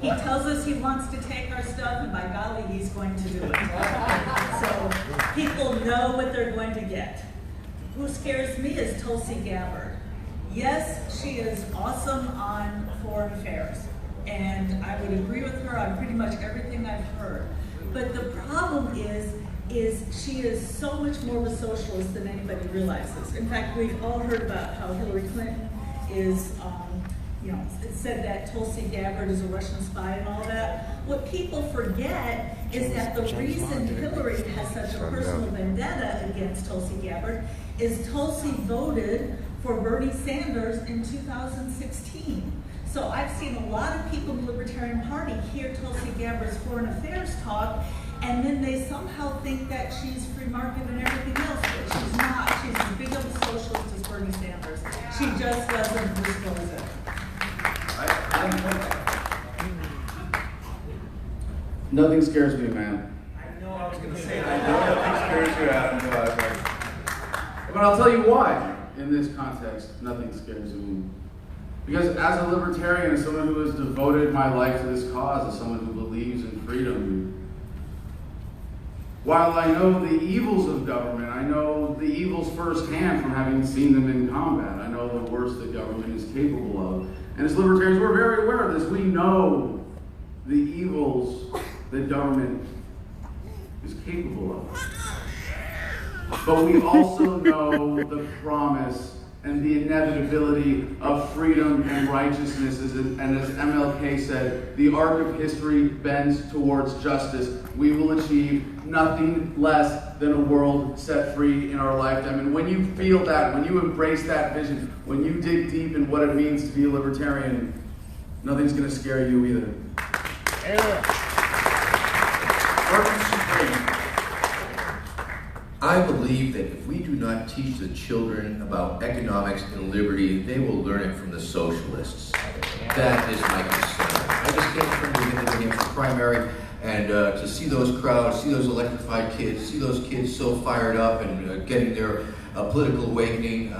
He tells us he wants to take our stuff, and by golly, he's going to do it. So people know what they're going to get. Who scares me is Tulsi Gabbard. Yes, she is awesome on foreign affairs, and I would agree with her on pretty much everything I've heard. But the problem is she is so much more of a socialist than anybody realizes. In fact, we've all heard about how Hillary Clinton is, said that Tulsi Gabbard is a Russian spy and all that. What people forget is that the reason Hillary has such a personal vendetta against Tulsi Gabbard is Tulsi voted for Bernie Sanders in 2016. So I've seen a lot of people in the Libertarian Party hear Tulsi Gabbard's foreign affairs talk, and then they somehow think that she's free market and everything else, but she's not. She's as big of a socialist as Bernie Sanders. She just doesn't disclose it. Nothing scares me, man. I know I was going to say that. I know nothing scares you, Adam. But I'll tell you why, in this context, nothing scares me. Because as a libertarian, as someone who has devoted my life to this cause, as someone who believes in freedom, while I know the evils of government, I know the evils firsthand from having seen them in combat. I know the worst that government is capable of. And as libertarians, we're very aware of this. We know the evils that government is capable of. But we also know the promise and the inevitability of freedom and righteousness. And as MLK said, the arc of history bends towards justice. We will achieve nothing less than a world set free in our lifetime. And when you feel that, when you embrace that vision, when you dig deep in what it means to be a libertarian, nothing's going to scare you either. I believe that if we do not teach the children about economics and liberty, they will learn it from the socialists. That is my concern. I just came from the New Hampshire primary, and to see those crowds, see those electrified kids, see those kids so fired up and getting their political awakening,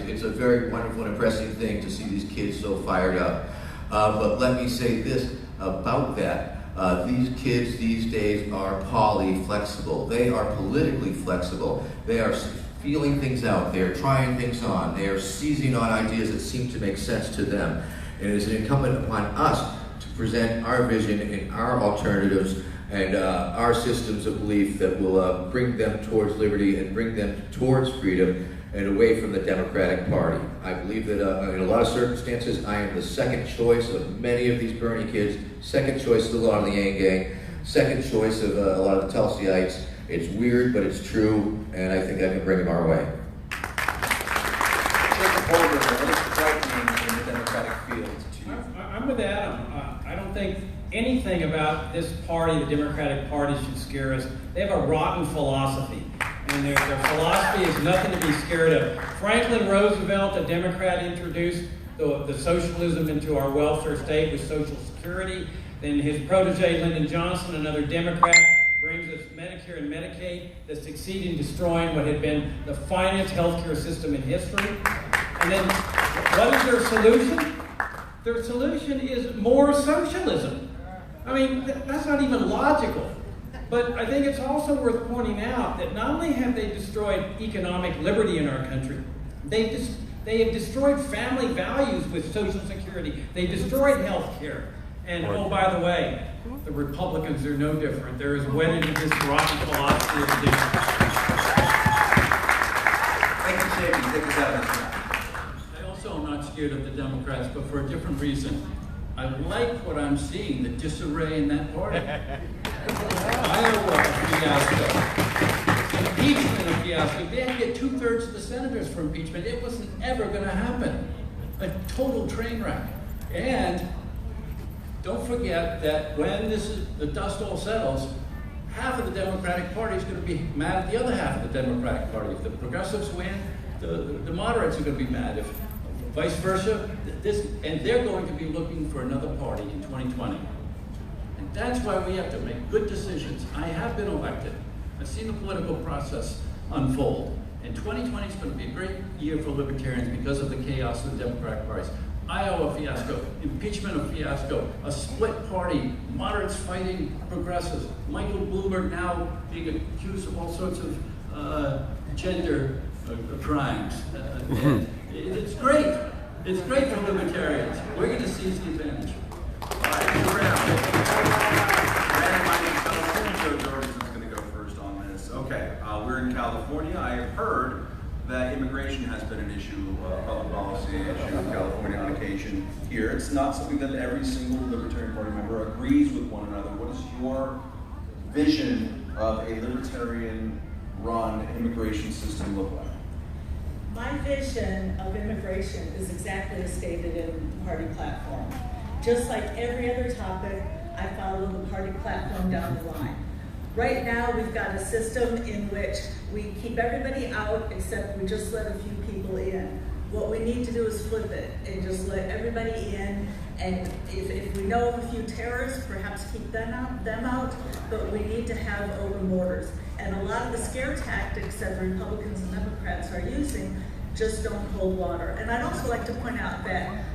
it's a very wonderful and impressive thing to see these kids so fired up. But let me say this about that. These kids these days are polyflexible. They are politically flexible. They are feeling things out. They are trying things on. They are seizing on ideas that seem to make sense to them. And it is incumbent upon us to present our vision and our alternatives and our systems of belief that will bring them towards liberty and bring them towards freedom and away from the Democratic Party. I believe that in a lot of circumstances, I am the second choice of many of these Bernie kids, second choice of a lot of the Yang Gang, second choice of a lot of the Tulsiites. It's weird, but it's true, and I think I can bring them our way. I'm with Adam. I don't think anything about this party, the Democratic Party, should scare us. They have a rotten philosophy. And their philosophy is nothing to be scared of. Franklin Roosevelt, a Democrat, introduced the socialism into our welfare state with Social Security. Then his protege, Lyndon Johnson, another Democrat, brings us Medicare and Medicaid that succeed in destroying what had been the finest healthcare system in history. And then what is their solution? Their solution is more socialism. I mean, that's not even logical. But I think it's also worth pointing out that not only have they destroyed economic liberty in our country, they have destroyed family values with Social Security. They destroyed health care. And oh, by the way, the Republicans are no different. They're as wedded to this rotten philosophy as they are. Thank you, Shaky. Take us out. I also am not scared of the Democrats, but for a different reason. I like what I'm seeing, the disarray in that party. Iowa fiasco. Impeachment fiasco. They had to get 2/3 of the senators for impeachment. It wasn't ever going to happen. A total train wreck. And don't forget that when the dust all settles, half of the Democratic Party is going to be mad at the other half of the Democratic Party. If the progressives win, the moderates are going to be mad. If vice versa, and they're going to be looking for another party in 2020. And that's why we have to make good decisions. I have been elected. I've seen the political process unfold. And 2020 is going to be a great year for libertarians because of the chaos of the Democratic parties. Iowa fiasco, impeachment of fiasco, a split party, moderates fighting progressives, Michael Bloomberg now being accused of all sorts of gender crimes. It's great. It's great for libertarians. We're going to seize the advantage. All right, Joe Jordan's going to go first on this. Okay, we're in California. I have heard that immigration has been an issue, public policy issue in California on occasion here. It's not something that every single Libertarian Party member agrees with one another. What is your vision of a Libertarian-run immigration system look like? My vision of immigration is exactly as stated in the party platform. Just like every other topic, I follow the party platform down the line. Right now, we've got a system in which we keep everybody out except we just let a few people in. What we need to do is flip it and just let everybody in. And if we know of a few terrorists, perhaps keep them out. But we need to have open borders. And a lot of the scare tactics that the Republicans and Democrats are using just don't hold water. And I'd also like to point out that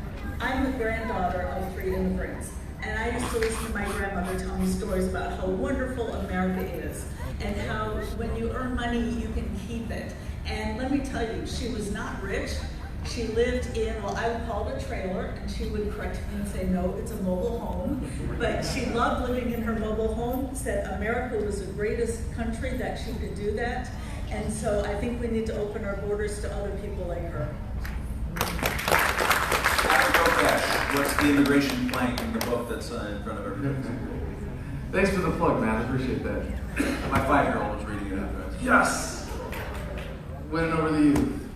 I'm the granddaughter of 3 immigrants. And I used to listen to my grandmother tell me stories about how wonderful America is and how when you earn money, you can keep it. And let me tell you, she was not rich. She lived in, well, I would call it a trailer, and she would correct me and say, no, it's a mobile home. But she loved living in her mobile home, said America was the greatest country that she could do that. And so I think we need to open our borders to other people like her. What's the immigration plank in the book that's in front of everybody? Thanks for the plug, Matt. I appreciate that. My 5-year-old was reading it after us. Yes! Winning over the youth,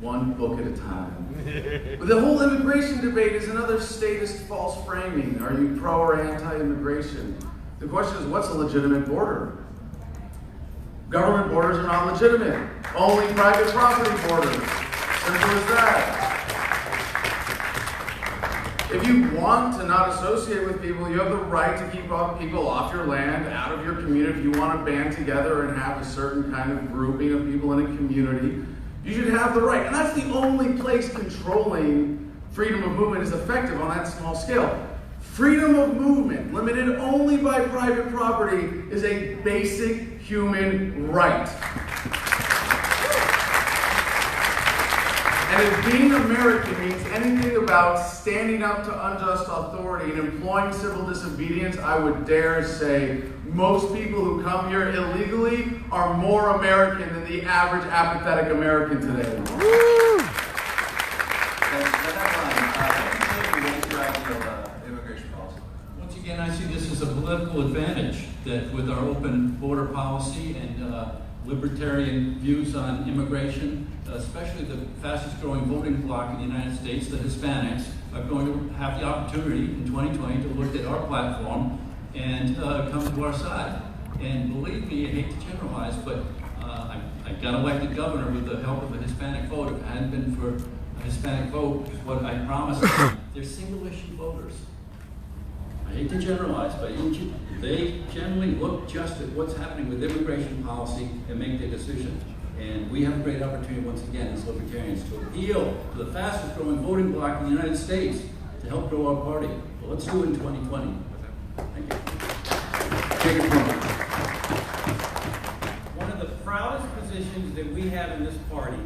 one book at a time. But the whole immigration debate is another statist false framing. Are you pro or anti-immigration? The question is, what's a legitimate border? Government borders are not legitimate. Only private property borders. Simple as that. If you want to not associate with people, you have the right to keep people off your land, out of your community. If you want to band together and have a certain kind of grouping of people in a community, you should have the right. And that's the only place controlling freedom of movement is effective on that small scale. Freedom of movement, limited only by private property, is a basic human right. And if being American means anything about standing up to unjust authority and employing civil disobedience, I would dare say most people who come here illegally are more American than the average apathetic American today. Woo! Once again, I see this as a political advantage that with our open border policy and libertarian views on immigration, especially the fastest growing voting bloc in the United States, the Hispanics, are going to have the opportunity in 2020 to look at our platform and come to our side. And believe me, I hate to generalize, but I got elected governor with the help of a Hispanic vote. If it hadn't been for a Hispanic vote, what I promised them, they're single issue voters. I hate to generalize, but they generally look just at what's happening with immigration policy and make their decision. And we have a great opportunity once again as libertarians to appeal to the fastest growing voting bloc in the United States to help grow our party. Well, let's do it in 2020. Thank you. Take it from One of the proudest positions that we have in this party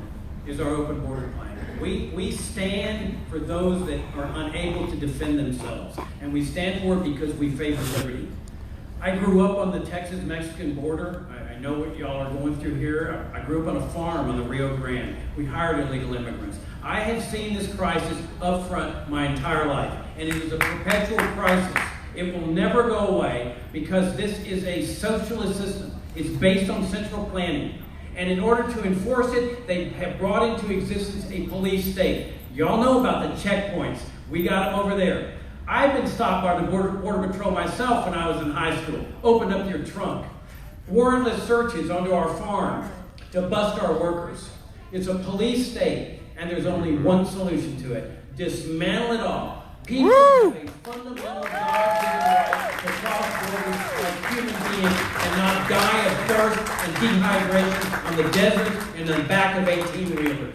is our open border plan. We stand for those that are unable to defend themselves, and we stand for it because we favor liberty. I grew up on the Texas-Mexican border. I know what y'all are going through here. I grew up on a farm on the Rio Grande. We hired illegal immigrants. I have seen this crisis up front my entire life, and it is a perpetual crisis. It will never go away because this is a socialist system. It's based on central planning. And in order to enforce it, they have brought into existence a police state. Y'all know about the checkpoints. We got them over there. I've been stopped by the Border Patrol myself when I was in high school. Opened up your trunk. Warrantless searches onto our farm to bust our workers. It's a police state, and there's only one solution to it. Dismantle it all. People have a fundamental God given right to cross borders like human beings and not die of thirst and dehydration on the desert and in the back of 18-wheelers.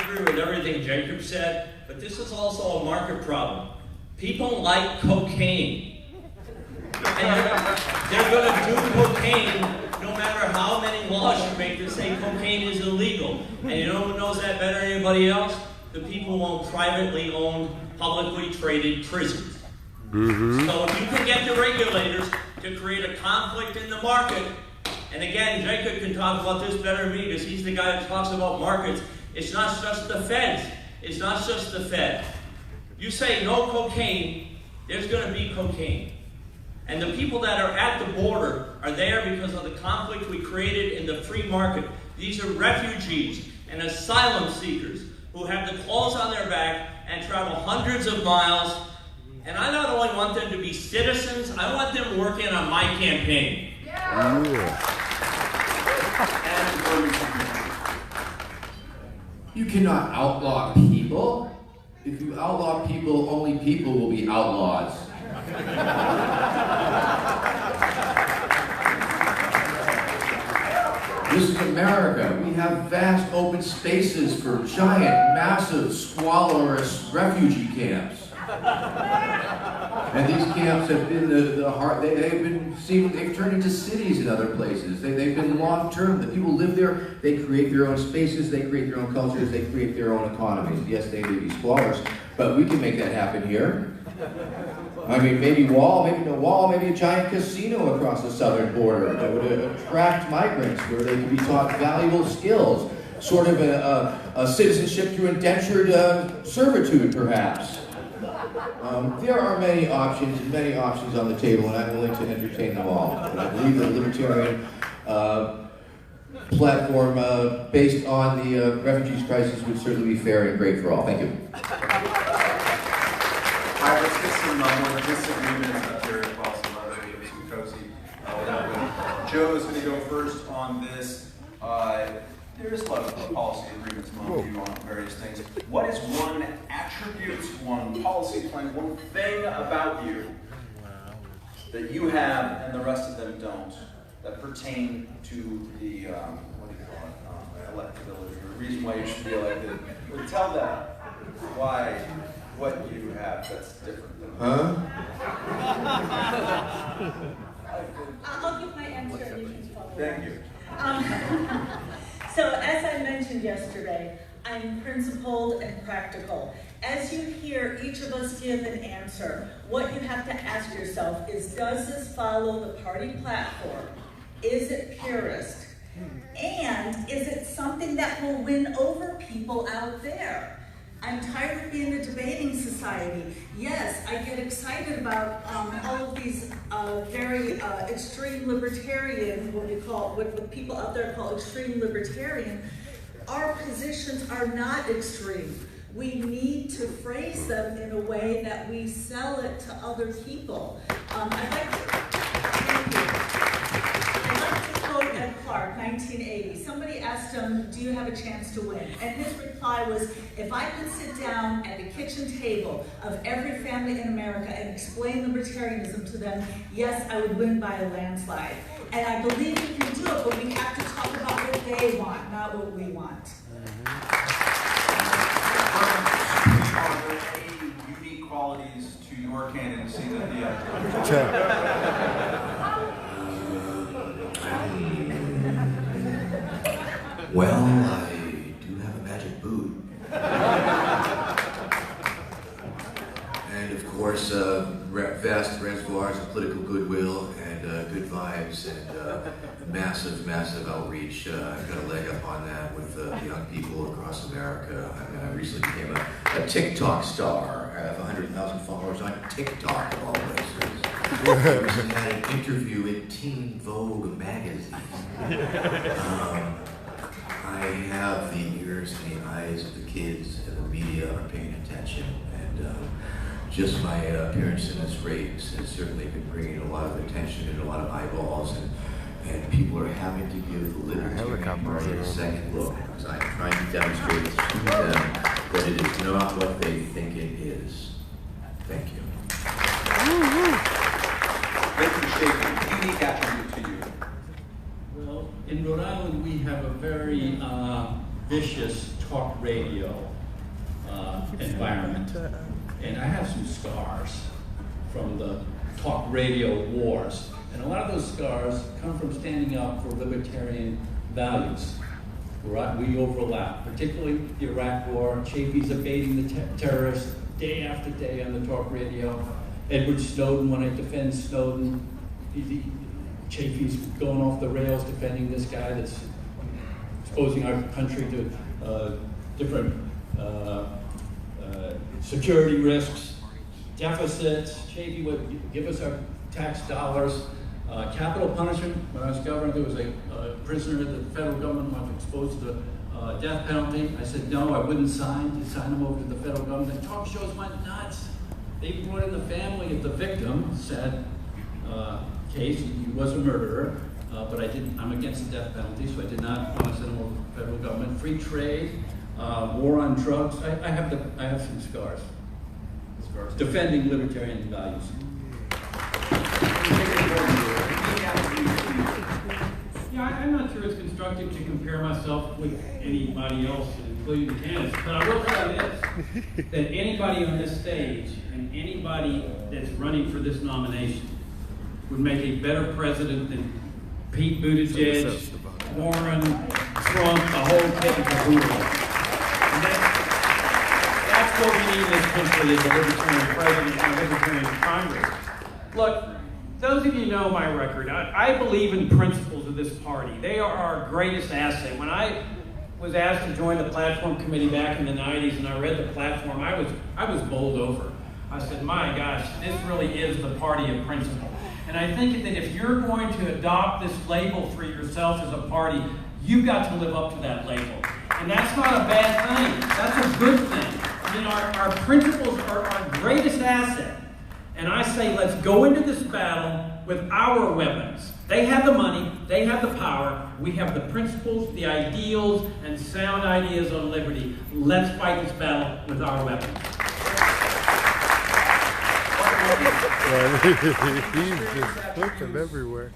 agree with everything Jacob said, but this is also a market problem. People like cocaine. And they're going to do cocaine no matter how many laws you make that say cocaine is illegal. And you know who knows that better than anybody else? The people who own privately owned, publicly traded prisons. So if you can get the regulators to create a conflict in the market, and again, Jacob can talk about this better than me because he's the guy that talks about markets. It's not just the feds. It's not just the Fed. You say no cocaine, there's going to be cocaine. And the people that are at the border are there because of the conflict we created in the free market. These are refugees and asylum seekers who have the claws on their back and travel hundreds of miles. And I not only want them to be citizens, I want them working on my campaign. You cannot outlaw people. If you outlaw people, only people will be outlaws. This is America. We have vast open spaces for giant, massive, squalorous refugee camps. And these camps have been they've turned into cities in other places. They've been long-term. The people live there, they create their own spaces, they create their own cultures, they create their own economies. Yes, they may be squalors, but we can make that happen here. I mean, maybe no wall, maybe a giant casino across the southern border that would attract migrants where they could be taught valuable skills, sort of a citizenship through indentured servitude, perhaps. There are many options on the table, and I'm willing to entertain them all. But I believe the Libertarian platform based on the refugees crisis would certainly be fair and great for all. Thank you. All right, let's get some more disagreements up here if possible. Maybe it was some cozy. Joe is going to go first on this. There is a lot of policy agreements among you on various things. What is one attribute, one policy plan, one thing about you that you have and the rest of them don't, that pertain to the, what do you call it, electability, or the reason why you should be elected? Well, tell them why, what you have that's different than I'll give my answer and you can follow. Thank you. So as I mentioned yesterday, I'm principled and practical. As you hear each of us give an answer, what you have to ask yourself is, does this follow the party platform? Is it purist? And is it something that will win over people out there? I'm tired of being a debating society. Yes, I get excited about all of these very extreme libertarian, what people out there call extreme libertarian. Our positions are not extreme. We need to phrase them in a way that we sell it to other people. I'd like to quote Ed Clark, 1980. Somebody asked him, do you have a chance to win? And his reply was, if I could sit down at the kitchen table of every family in America and explain libertarianism to them, yes, I would win by a landslide. And I believe we can do it, but we have to talk about what they want, not what we want. Are there any unique qualities to your candidacy that Well, I do have a magic boot. And of course, vast reservoirs of political goodwill and good vibes and massive outreach. I've got a leg up on that with young people across America. I mean, I recently became a TikTok star. I have 100,000 followers on TikTok of all places. I recently had an interview in Teen Vogue magazine. I have the ears and the eyes of the kids, and the media are paying attention. And just my appearance in this race has certainly been bringing a lot of attention and a lot of eyeballs, and people are having to give the Libertarian Party a second look, because I'm trying to demonstrate to them that it is not what they think it is. Thank you. unique attribute to you? Well, in Rhode Island, we have a very vicious talk radio environment. And I have some scars from the talk radio wars. And a lot of those scars come from standing up for libertarian values. We overlap, particularly the Iraq War. Chafee's evading the terrorists day after day on the talk radio. Edward Snowden, when I defend Snowden, Chafee's going off the rails defending this guy that's exposing our country to different security risks, deficits. Chafee would give us our tax dollars. Capital punishment. When I was governor, there was a prisoner that the federal government wanted to expose to the death penalty. I said, no, I wouldn't sign. To sign him over to the federal government. The talk shows went nuts. They brought in the family of the victim, sad case. He was a murderer, but I'm against the death penalty, so I did not want to send him over to the federal government. Free trade, war on drugs. I have some scars. Defending libertarian values. Yeah, I'm not sure it's constructive to compare myself with anybody else, including the candidates, but I will say this, that anybody on this stage and anybody that's running for this nomination would make a better president than Pete Buttigieg, Warren, Trump, the whole kit and caboodle. And that's what we need in this country is a libertarian president and a libertarian Congress. Look, those of you know my record. I believe in principles of this party. They are our greatest asset. When I was asked to join the platform committee back in the 90s and I read the platform, I was bowled over. I said, my gosh, this really is the party of principle. And I think that if you're going to adopt this label for yourself as a party, you've got to live up to that label. And that's not a bad thing. That's a good thing. I mean, our principles are our greatest asset. And I say, let's go into this battle with our weapons. They have the money, they have the power, we have the principles, the ideals, and sound ideas on liberty. Let's fight this battle with our weapons. He's just looking everywhere.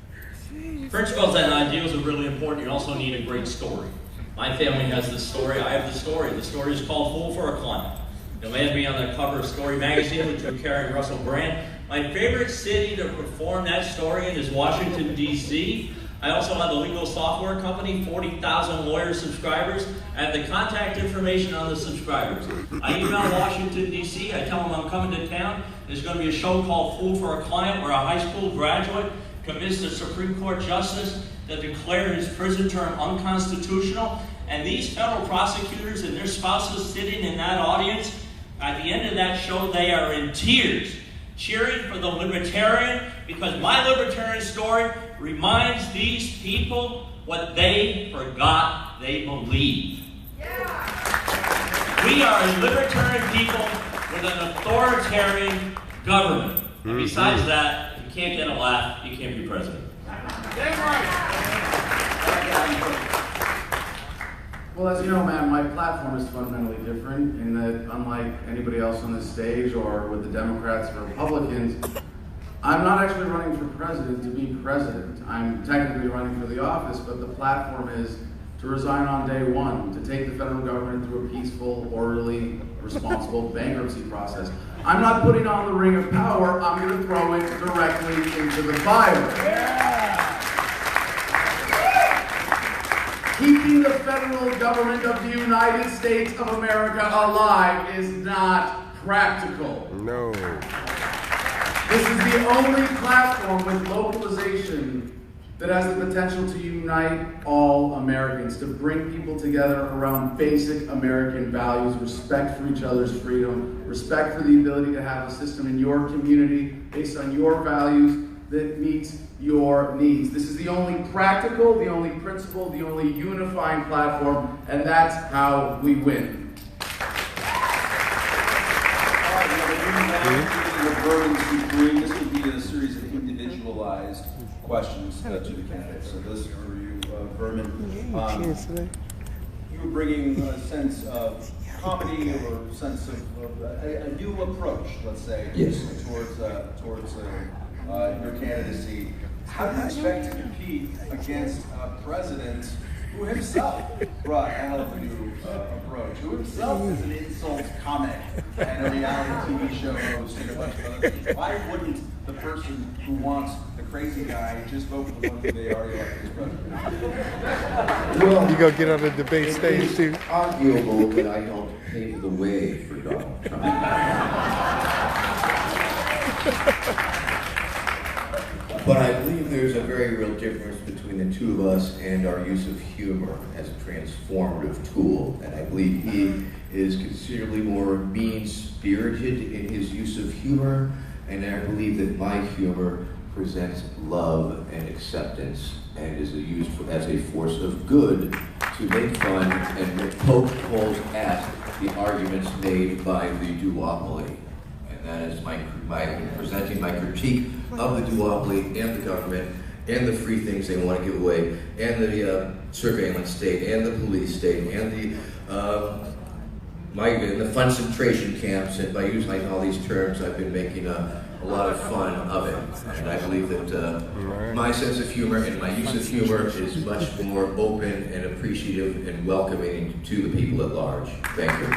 Principles and ideals are really important. You also need a great story. My family has this story. I have the story. The story is called Fool for a Client. It landed me on the cover of Story magazine, which was carrying Russell Brand. My favorite city to perform that story in is Washington, D.C. I also have a legal software company, 40,000 lawyer subscribers. I have the contact information on the subscribers. I email Washington, D.C. I tell them I'm coming to town. There's going to be a show called Fool for a Client where a high school graduate convinced a Supreme Court justice to declare his prison term unconstitutional. And these federal prosecutors and their spouses sitting in that audience, at the end of that show, they are in tears, cheering for the libertarian, because my libertarian story reminds these people what they forgot they believe. Yeah. We are a libertarian people with an authoritarian government. And besides that, if you can't get a laugh, you can't be president. Well, as you know, man, my platform is fundamentally different in that, unlike anybody else on this stage or with the Democrats or Republicans, I'm not actually running for president to be president. I'm technically running for the office, but the platform is to resign on day one, to take the federal government through a peaceful, orderly, responsible bankruptcy process. I'm not putting on the ring of power, I'm going to throw it directly into the fire. Yeah. Keeping the federal government of the United States of America alive is not practical. No. This is the only platform with localization that has the potential to unite all Americans, to bring people together around basic American values, respect for each other's freedom, respect for the ability to have a system in your community based on your values that meets your needs. This is the only practical, the only principle, the only unifying platform, and that's how we win. This would be a series of individualized questions to the candidates. So this is for you, Vermin. You were bringing a sense of comedy or a sense of a new approach, let's say, yes, towards your candidacy. How do you expect to compete against a president who himself brought out the new approach, who himself is an insult comic and a reality TV show host and a bunch of other things. Why wouldn't the person who wants the crazy guy just vote for the one who they already like as president? Well, You go get on the debate stage too. It's arguable that I helped pave the way for Donald Trump. But I believe there's a very real difference between the two of us and our use of humor as a transformative tool. And I believe he is considerably more mean-spirited in his use of humor. And I believe that my humor presents love and acceptance and is used as a force of good to make fun and poke holes at the arguments made by the duopoly. And that is my presenting my critique of the duopoly and the government and the free things they want to give away and the surveillance state and the police state and the concentration camps. And by using all these terms, I've been making a lot of fun of it. And I believe that my sense of humor and my use of humor is much more open and appreciative and welcoming to the people at large. Thank you.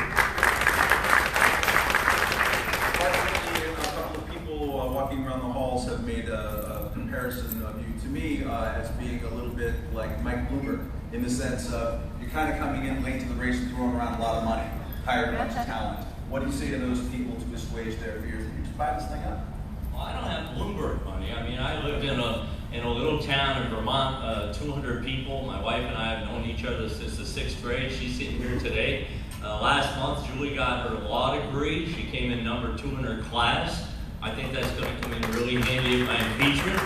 Walking around the halls have made a comparison of you to me as being a little bit like Mike Bloomberg in the sense of you're kind of coming in late to the race and throwing around a lot of money, hired a bunch of talent. What do you say to those people to assuage their fears? Can you buy this thing up? Well, I don't have Bloomberg money. I mean, I lived in a little town in Vermont, 200 people. My wife and I have known each other since the 6th grade. She's sitting here today. Last month, Julie got her law degree. She came in number 2 in her class. I think that's going to come in really handy in my impeachment.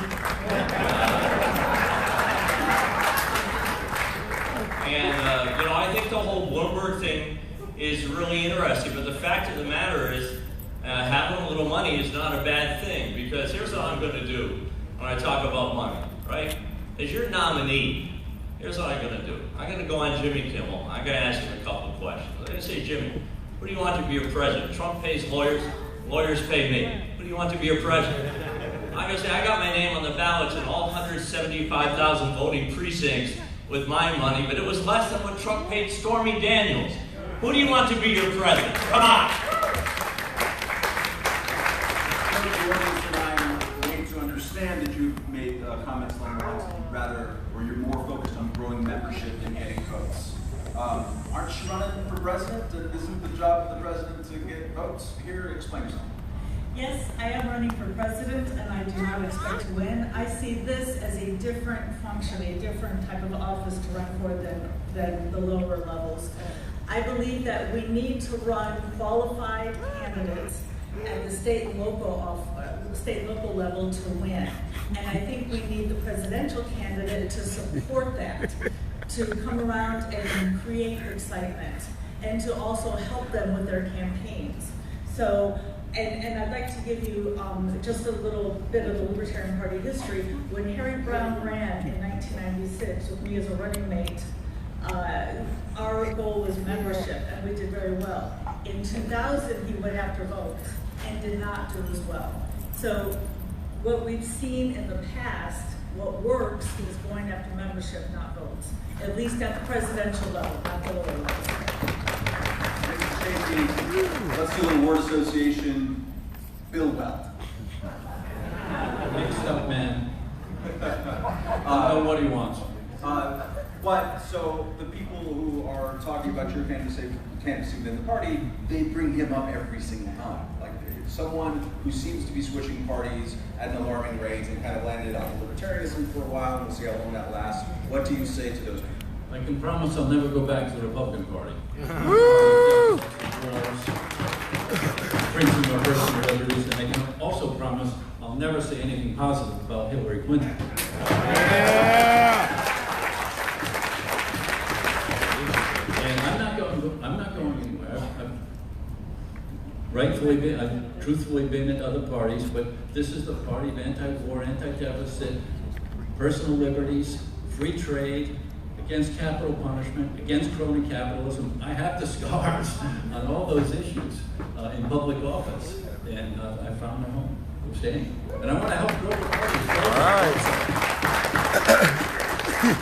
I think the whole Bloomberg thing is really interesting, but the fact of the matter is having a little money is not a bad thing, because here's what I'm going to do when I talk about money, right? As your nominee, here's what I'm going to do. I'm going to go on Jimmy Kimmel. I'm going to ask him a couple of questions. I'm going to say, Jimmy, who do you want to be your president? Trump pays lawyers. Lawyers pay me. Who do you want to be your president? I'm going to say, I got my name on the ballots in all 175,000 voting precincts with my money, but it was less than what Trump paid Stormy Daniels. Who do you want to be your president? Come on. I need to understand that you've made comments along the lines where you're more focused on growing membership than getting votes. Aren't you running for president? Isn't the job of the president to get votes? Here, explain yourself. Yes, I am running for president, and I do not expect to win. I see this as a different function, a different type of office to run for than the lower levels. I believe that we need to run qualified candidates at the state and local level to win. And I think we need the presidential candidate to support that, to come around and create excitement, and to also help them with their campaigns. So, and I'd like to give you just a little bit of the Libertarian Party history. When Harry Brown ran in 1996 with me as a running mate, our goal was membership, and we did very well. In 2000, he went after votes and did not do as well. So what we've seen in the past, what works is going after membership, not votes. At least at the presidential level, not the lower level. Let's do a little word association. Bill Weld. Mixed up man. I know what he wants. So the people who are talking about your candidacy within the party, they bring him up every single time. Like someone who seems to be switching parties at an alarming rate and kind of landed on libertarianism for a while, and we'll see how long that lasts. What do you say to those people? I can promise I'll never go back to the Republican Party. Woo! Printing or personal liberties, and I can also promise I'll never say anything positive about Hillary Clinton. Yeah! And I'm not going anywhere. I've truthfully been at other parties, but this is the party of anti-war, anti-deficit, personal liberties, free trade, against capital punishment, against crony capitalism. I have the scars on all those issues in public office, and I found my home. I'm staying, and I want to help grow the party. All right. The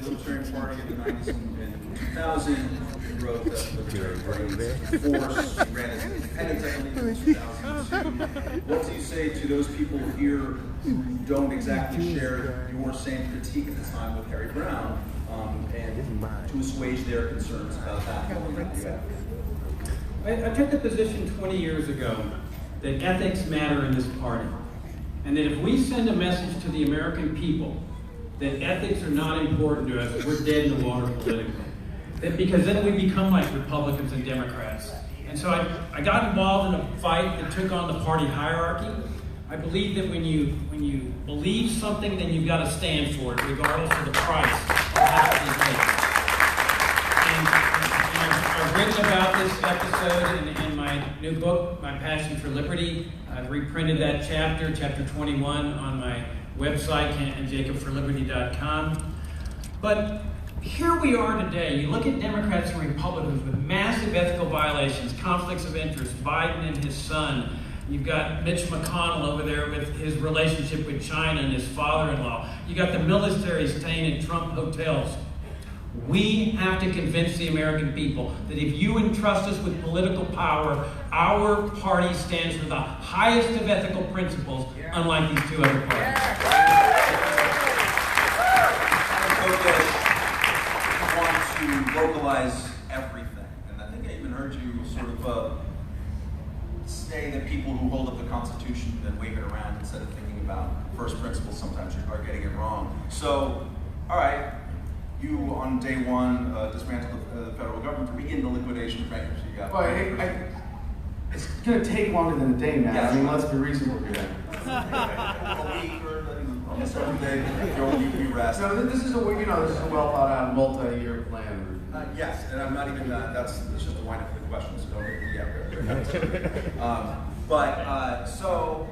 Libertarian Party in the 90s and 2000. He wrote that the Libertarian Party is force. He ran as an independent, I believe, in 2002. What do you say to those people here who don't exactly share your same critique at the time with Harry Brown, and to assuage their concerns about that? I took the position 20 years ago that ethics matter in this party. And that if we send a message to the American people that ethics are not important to us, we're dead in the water politically. Because then we become like Republicans and Democrats. And so I got involved in a fight that took on the party hierarchy. I believe that when you believe something, then you've got to stand for it, regardless of the price it has to be paid. And I've written about this episode in my new book, My Passion for Liberty. I've reprinted that chapter 21, on my website, jacobforliberty.com. But here we are today. You look at Democrats and Republicans with massive ethical violations, conflicts of interest, Biden and his son. You've got Mitch McConnell over there with his relationship with China and his father-in-law. You got the military staying in Trump hotels. We have to convince the American people that if you entrust us with political power, our party stands for the highest of ethical principles, unlike these two other parties. I want to localize everything, and I think I even heard you sort of say that people who hold up the Constitution and wave it around instead of thinking about first principles sometimes are getting it wrong. So, all right. You, on day one, dismantled the federal government to begin the liquidation of bankruptcy. Well, it's going to take longer than a day now. Yes. I mean, let's be reasonable here. A week or on a certain day, you can rest. No, this is a well thought out multi-year plan. Yes, and I'm not even. That's just a wind up the question. So don't. So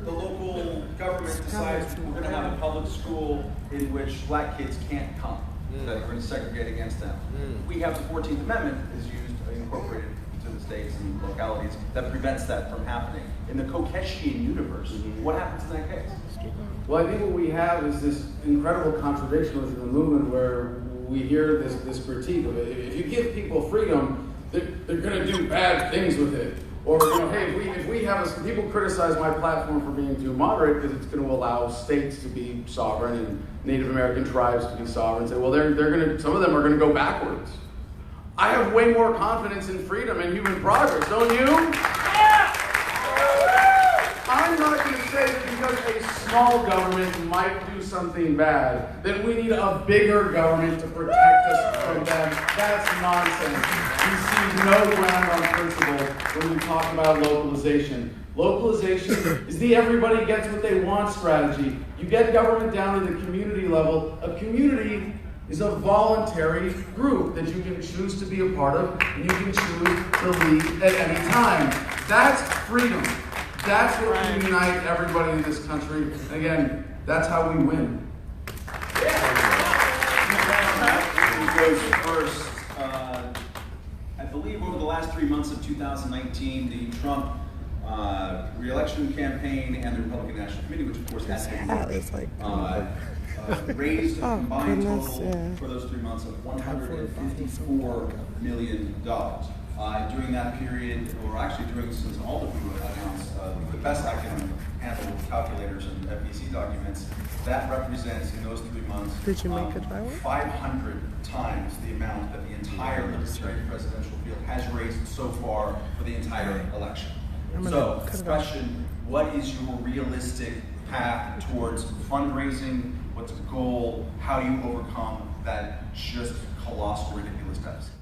the local government decides we're going to have a public school in which black kids can't come. That we're going to segregate against them. We have the 14th Amendment is incorporated to the states and localities that prevents that from happening. In the Kokeshian universe, what happens in that case? Well, I think what we have is this incredible contradiction within the movement where we hear this critique of it. If you give people freedom, they're going to do bad things with it. Or, hey, if we have people criticize my platform for being too moderate because it's going to allow states to be sovereign and Native American tribes to be sovereign. Say, well, some of them are going to go backwards. I have way more confidence in freedom and human progress, don't you? Yeah. I'm not going to say that because a small government might do something bad, that we need a bigger government to protect us from them. That's nonsense. We see no ground on principle when we talk about localization. Localization is the everybody gets what they want strategy. You get government down to the community level. A community is a voluntary group that you can choose to be a part of, and you can choose to leave at any time. That's freedom. That's what can unite everybody in this country. And again, that's how we win. Who goes first? I believe over the last 3 months of 2019, the Trump re-election campaign and the Republican National Committee, which of course has raised a combined total for those 3 months of $154 million. During that period, or actually since all of you announced, the best I can handle with calculators and FEC documents, that represents in those 3 months 500 times the amount that the entire Libertarian presidential field has raised so far for the entire election. So, question, what is your realistic path towards fundraising? What's the goal? How do you overcome that just colossal, ridiculous deficit?